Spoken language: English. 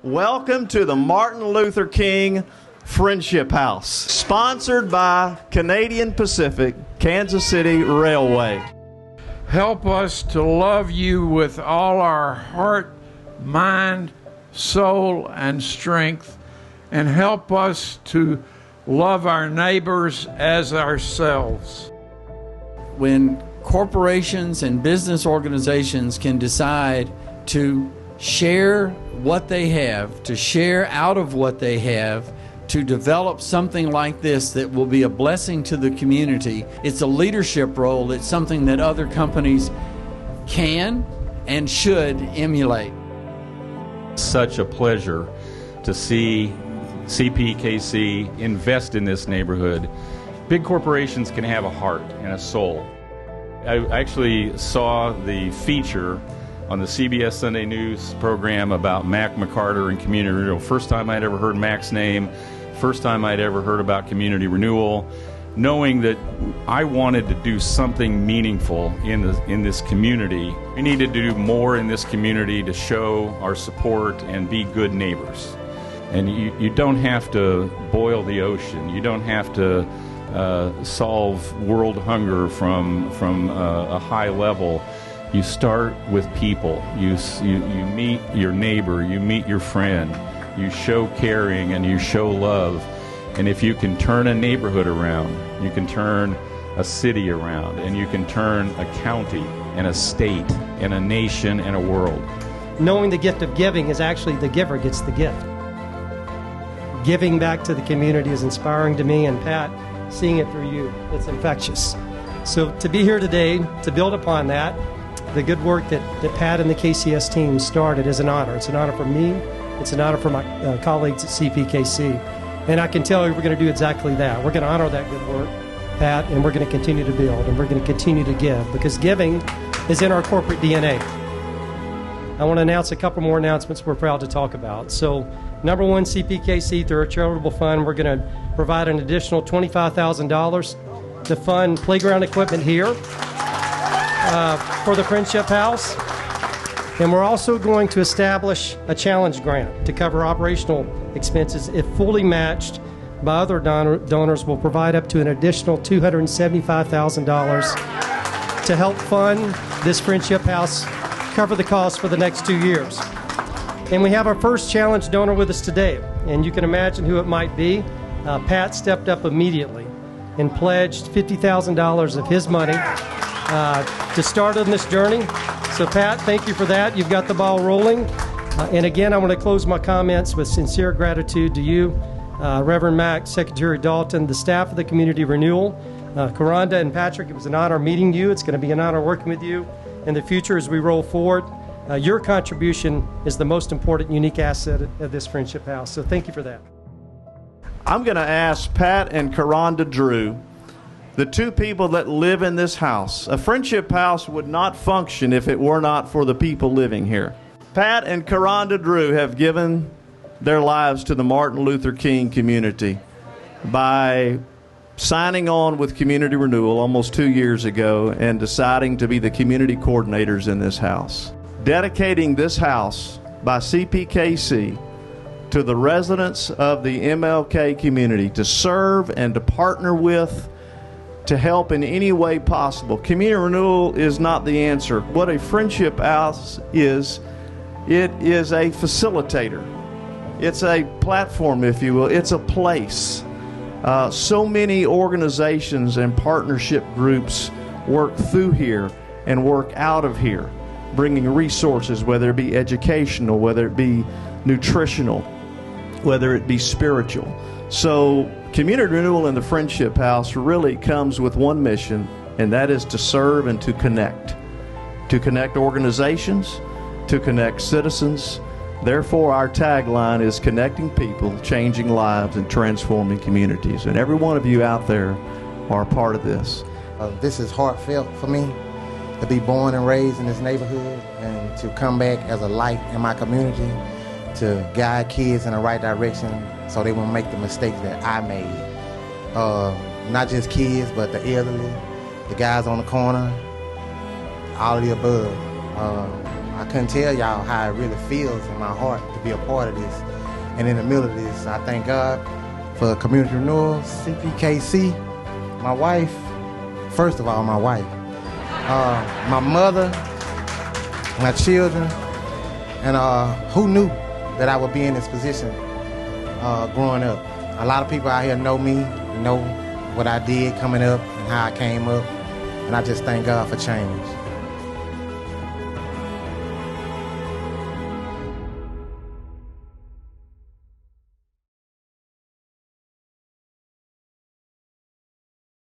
Welcome to the Martin Luther King Friendship House, sponsored by Canadian Pacific, Kansas City Railway. Help us to love you with all our heart, mind, soul, and strength, and help us to love our neighbors as ourselves. When corporations and business organizations can decide to share what they have, to share out of what they have, to develop something like this that will be a blessing to the community, it's a leadership role. It's something that other companies can and should emulate. Such a pleasure to see CPKC invest in this neighborhood. Big corporations can have a heart and a soul. I actually saw the feature on the CBS Sunday News program about Mac McCarter and community renewal. First time I'd ever heard Mac's name, first time I'd ever heard about community renewal, knowing that I wanted to do something meaningful in this community. We needed to do more in this community to show our support and be good neighbors. And you don't have to boil the ocean. You don't have to solve world hunger from a high level. You start with people. You meet your neighbor, you meet your friend, you show caring and you show love. And if you can turn a neighborhood around, you can turn a city around, and you can turn a county and a state and a nation and a world. Knowing the gift of giving is actually the giver gets the gift. Giving back to the community is inspiring to me, and Pat, seeing it through you, it's infectious. So to be here today, to build upon that, the good work that Pat and the KCS team started is an honor. It's an honor for me. It's an honor for my colleagues at CPKC. And I can tell you we're going to do exactly that. We're going to honor that good work, Pat, and we're going to continue to build, and we're going to continue to give, because giving is in our corporate DNA. I want to announce a couple more announcements we're proud to talk about. So, number one, CPKC, through our charitable fund, we're going to provide an additional $25,000 to fund playground equipment here for the Friendship House. And we're also going to establish a challenge grant to cover operational expenses. If fully matched by other donors, will provide up to an additional $275,000 to help fund this Friendship House, cover the cost for the next 2 years. And we have our first challenge donor with us today, and you can imagine who it might be. Pat stepped up immediately and pledged $50,000 of his money to start on this journey. So Pat, thank you for that. You've got the ball rolling. And again, I want to close my comments with sincere gratitude to you, Reverend Mac, Secretary Dalton, the staff of the Community Renewal, Karanda and Patrick. It was an honor meeting you. It's going to be an honor working with you in the future as we roll forward. Your contribution is the most important, unique asset of this Friendship House. So thank you for that. I'm going to ask Pat and Karanda Drew, the two people that live in this house. A Friendship House would not function if it were not for the people living here. Pat and Karanda Drew have given their lives to the Martin Luther King community by signing on with Community Renewal almost 2 years ago and deciding to be the community coordinators in this house. Dedicating this house by CPKC to the residents of the MLK community to serve and to partner with, to help in any way possible. Community renewal is not the answer. What a Friendship House is, it is a facilitator. It's a platform, if you will. It's a place. So many organizations and partnership groups work through here and work out of here, bringing resources, whether it be educational, whether it be nutritional, whether it be spiritual. So Community Renewal in the Friendship House really comes with one mission, and that is to serve and to connect organizations, to connect citizens. Therefore, our tagline is connecting people, changing lives, and transforming communities. And every one of you out there are a part of this. This is heartfelt for me, to be born and raised in this neighborhood and to come back as a light in my community to guide kids in the right direction so they won't make the mistakes that I made. Not just kids, but the elderly, the guys on the corner, all of the above. I couldn't tell y'all how it really feels in my heart to be a part of this. And in the middle of this, I thank God for community renewal, CPKC, my wife, first of all, my wife, my mother, my children, and who knew that I would be in this position growing up. A lot of people out here know me, know what I did coming up and how I came up, and I just thank God for change.